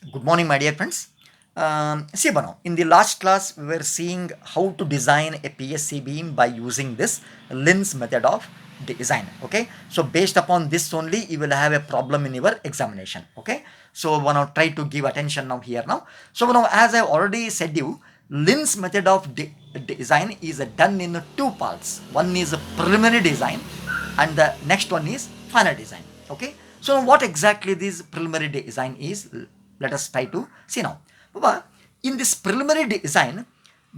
Good morning, my dear friends. See, Bano, in the last class, we were seeing how to design a PSC beam by using this lens method of design. Okay, so based upon this only, you will have a problem in your examination. Okay, so Bano, try to give attention now here now. So Bano, as I already said you, lens method of design is done in two parts. One is a preliminary design, and the next one is final design. Okay, so what exactly this preliminary design is, let us try to see now. Baba, in this preliminary design,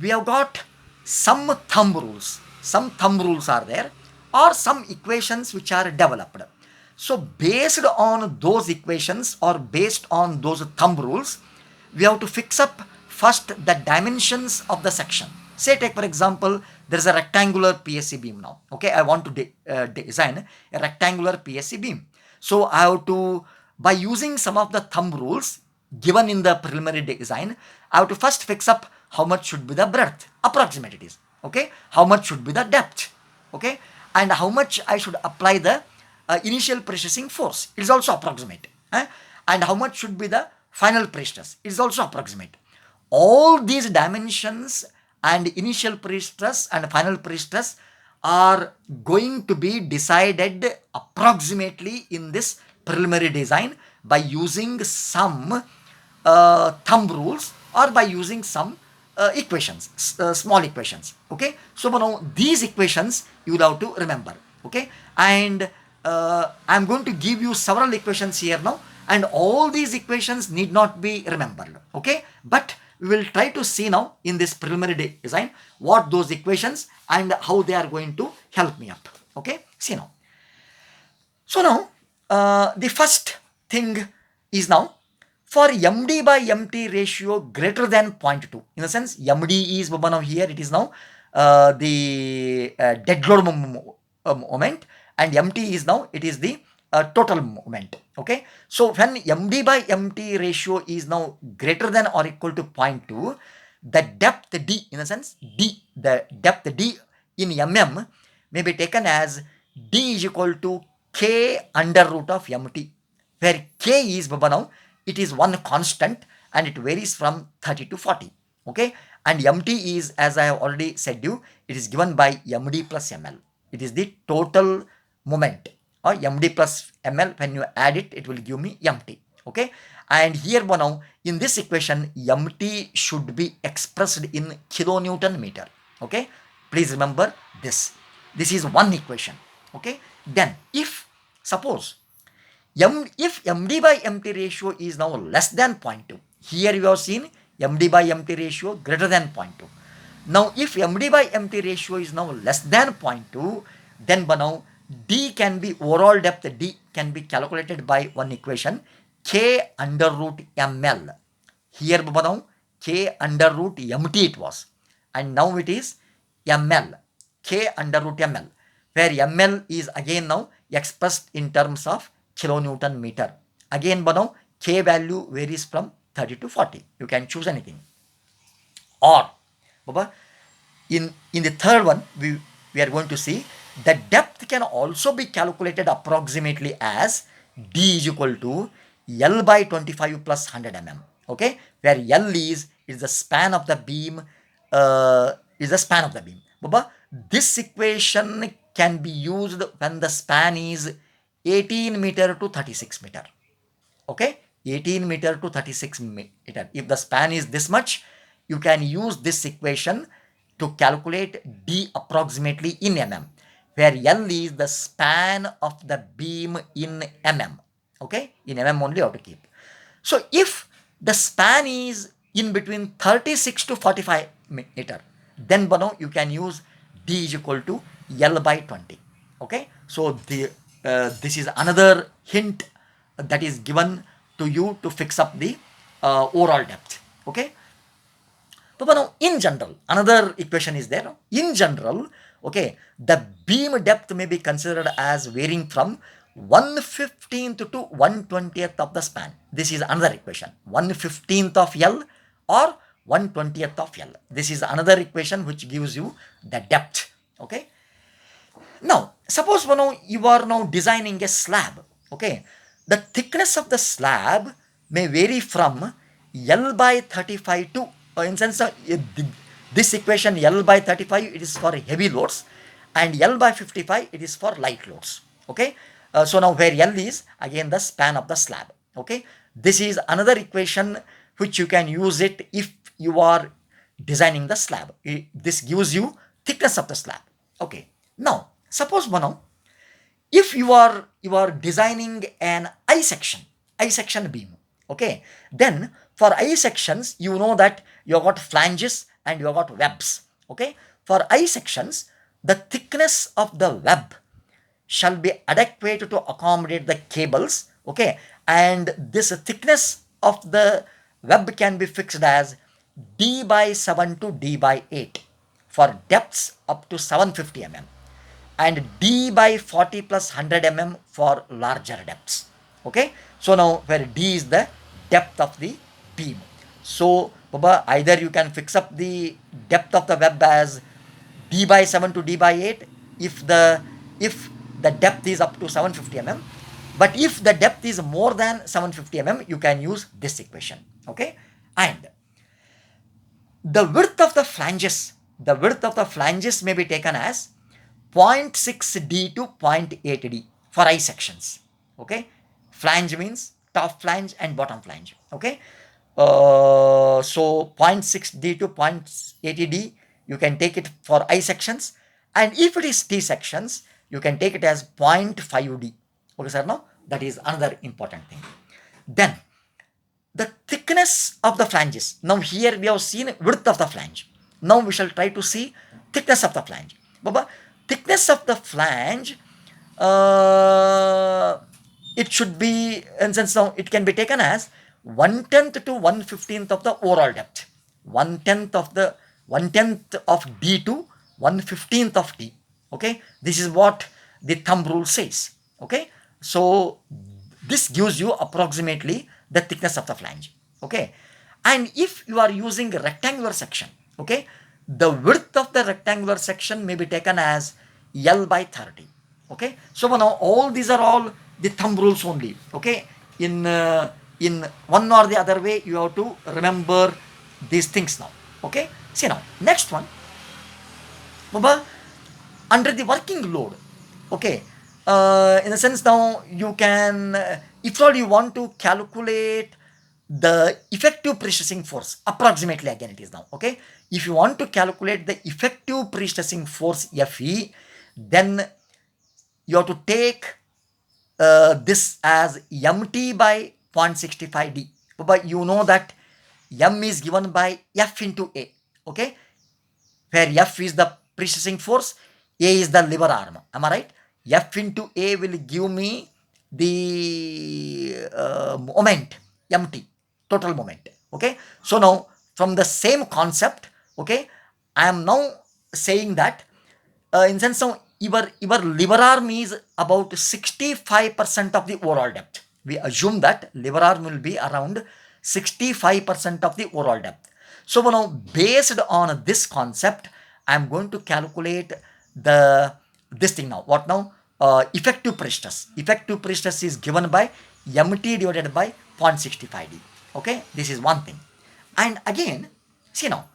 we have got some thumb rules. Some thumb rules are there, or some equations which are developed. So based on those equations or based on those thumb rules, we have to fix up first the dimensions of the section. Say, take for example, there is a rectangular PSC beam now. Okay, I want to design a rectangular PSC beam. So I have to, by using some of the thumb rules given in the preliminary design, I have to first fix up how much should be the breadth, approximate it is. Okay, how much should be the depth. Okay, and how much I should apply the initial pressing force. It is also approximate. And how much should be the final pressure. It is also approximate. All these dimensions and initial pre-stress and final pre-stress are going to be decided approximately in this preliminary design by using some thumb rules or by using some equations, small equations. Okay, so now these equations you will have to remember. Okay, and I'm going to give you several equations here now, and all these equations need not be remembered. Okay, but we will try to see now in this preliminary design what those equations and how they are going to help me up. Okay, see now. So now the first thing is now for MD by MT ratio greater than 0.2. In the sense, MD is now here, it is now the dead load moment, and MT is now, it is the total moment. Okay, so when MD by MT ratio is now greater than or equal to 0.2, the depth D, in the sense D, the depth D in mm may be taken as D is equal to K under root of MT, where K is Baba now, it is one constant and it varies from 30 to 40. Okay, and MT is, as I have already said you, it is given by MD plus ML. It is the total moment, or MD plus ML. When you add it, it will give me MT. Okay, and here now in this equation, MT should be expressed in kilonewton meter. Okay, please remember this. This is one equation. Okay, then if suppose if MD by MT ratio is now less than 0.2, here you have seen MD by MT ratio greater than 0.2. Now if MD by MT ratio is now less than 0.2, then now D can be, overall depth D can be calculated by one equation, K under root ML. Here now K under root MT it was, and now it is ML, K under root ML, where ML is again now expressed in terms of kilonewton meter. Again, now K value varies from 30 to 40. You can choose anything. Or, in the third one, we are going to see the depth can also be calculated approximately as D is equal to L by 25 plus 100 mm. Okay, where L is the span of the beam, is the span of the beam. Baba, this equation can be used when the span is 18 meter to 36 meter. Okay, 18 meter to 36 meter. If the span is this much, you can use this equation to calculate D approximately in mm, where L is the span of the beam in mm. Okay, in mm only you have to keep. So if the span is in between 36 to 45 meter, then you can use D is equal to L by 20. Okay, so this is another hint that is given to you to fix up the overall depth. Okay, but now in general, another equation is there. In general, okay, the beam depth may be considered as varying from 1/15th to 1/20th of the span. This is another equation. 1/15th of L or 1/20th of L. This is another equation which gives you the depth. Okay. Now, suppose you are now designing a slab. Okay, the thickness of the slab may vary from L by 35 to, in sense, this equation L by 35, it is for heavy loads, and L by 55, it is for light loads. Okay. So now where L is again the span of the slab. Okay. This is another equation which you can use it if you are designing the slab. This gives you thickness of the slab. Okay. Now suppose now, if you are designing an I section beam, okay, then for I sections, you know that you have got flanges and you have got webs. Okay. For I sections, the thickness of the web shall be adequate to accommodate the cables. Okay. And this thickness of the web can be fixed as d by 7 to d by 8 for depths up to 750 mm, and d by 40 plus 100 mm for larger depths. Okay. So now where d is the depth of the beam. So Baba, either you can fix up the depth of the web as d by 7 to d by 8 if the depth is up to 750 mm, but if the depth is more than 750 mm, you can use this equation. Okay. And the width of the flanges may be taken as 0.6d to 0.8d for I sections. Okay. Flange means top flange and bottom flange. Okay. So 0.6d to 0.80d, you can take it for I sections, and if it is T sections, you can take it as 0.5d. Okay, sir. Now that is another important thing. Then the thickness of the flanges. Now here we have seen width of the flange. Now we shall try to see thickness of the flange. Baba, thickness of the flange, it should be, and since now it can be taken as 1/10 to 1/15 of the overall depth. 1/10 of D to 1/15 of D. Okay, this is what the thumb rule says. Okay, so this gives you approximately the thickness of the flange. Okay, and if you are using a rectangular section, okay, the width of the rectangular section may be taken as L by 30. Okay, so now all these are all the thumb rules only. Okay, in one or the other way, you have to remember these things now. Okay, see now next one, Baba, under the working load. Okay, in a sense now you can, if all you want to calculate the effective pre-stressing force, approximately again it is now. Okay, if you want to calculate the effective pre-stressing force Fe, then you have to take this as mt by 0.65d. But you know that m is given by F into A. Okay, where F is the pre-stressing force, A is the lever arm. Am I right? F into A will give me the moment, mt, total moment. Okay, so now from the same concept, okay, I am now saying that in sense of your lever arm is about 65% of the overall depth. We assume that lever arm will be around 65% of the overall depth. So now based on this concept, I am going to calculate this thing now. What now? Effective pre-stress. Effective pre-stress is given by mt divided by 0.65d. Okay, this is one thing. And again, see now,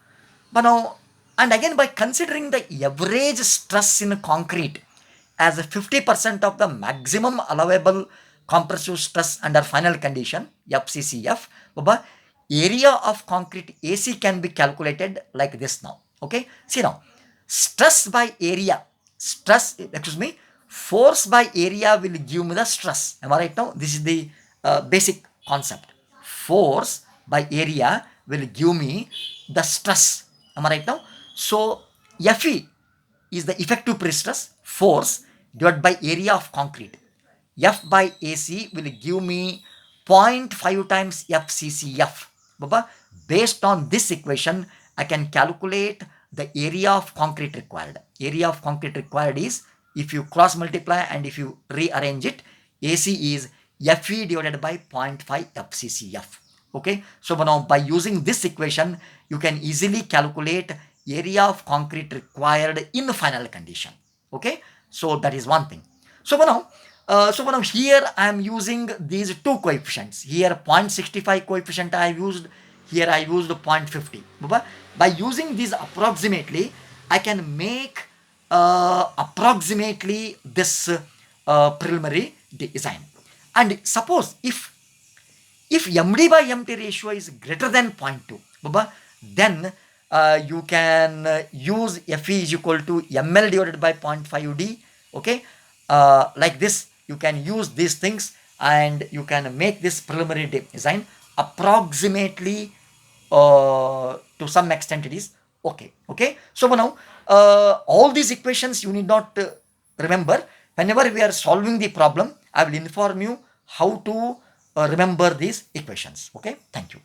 but now, and again by considering the average stress in concrete as 50% of the maximum allowable compressive stress under final condition, FCCF, Baba, area of concrete AC can be calculated like this now. Okay, see now, stress by area, force by area will give me the stress. Am I right now? This is the basic concept. Force by area will give me the stress. Am I right now? So Fe is the effective pre-stress force divided by area of concrete. F by AC will give me 0.5 times FCCF. Baba, based on this equation, I can calculate the area of concrete required. Area of concrete required is, if you cross multiply and if you rearrange it, AC is Fe divided by 0.5 FCCF. Okay, so now by using this equation, you can easily calculate area of concrete required in the final condition. Okay, so that is one thing. So now So now here I am using these two coefficients. Here 0.65 coefficient I have used. Here I used 0.50. By using these approximately, I can make approximately this preliminary design. And suppose if MD by MT ratio is greater than 0.2, then you can use Fe is equal to ML divided by 0.5D. Okay, like this, you can use these things and you can make this preliminary design approximately to some extent it is okay. Okay, so now all these equations you need not remember. Whenever we are solving the problem, I will inform you how to remember these equations. Okay, thank you.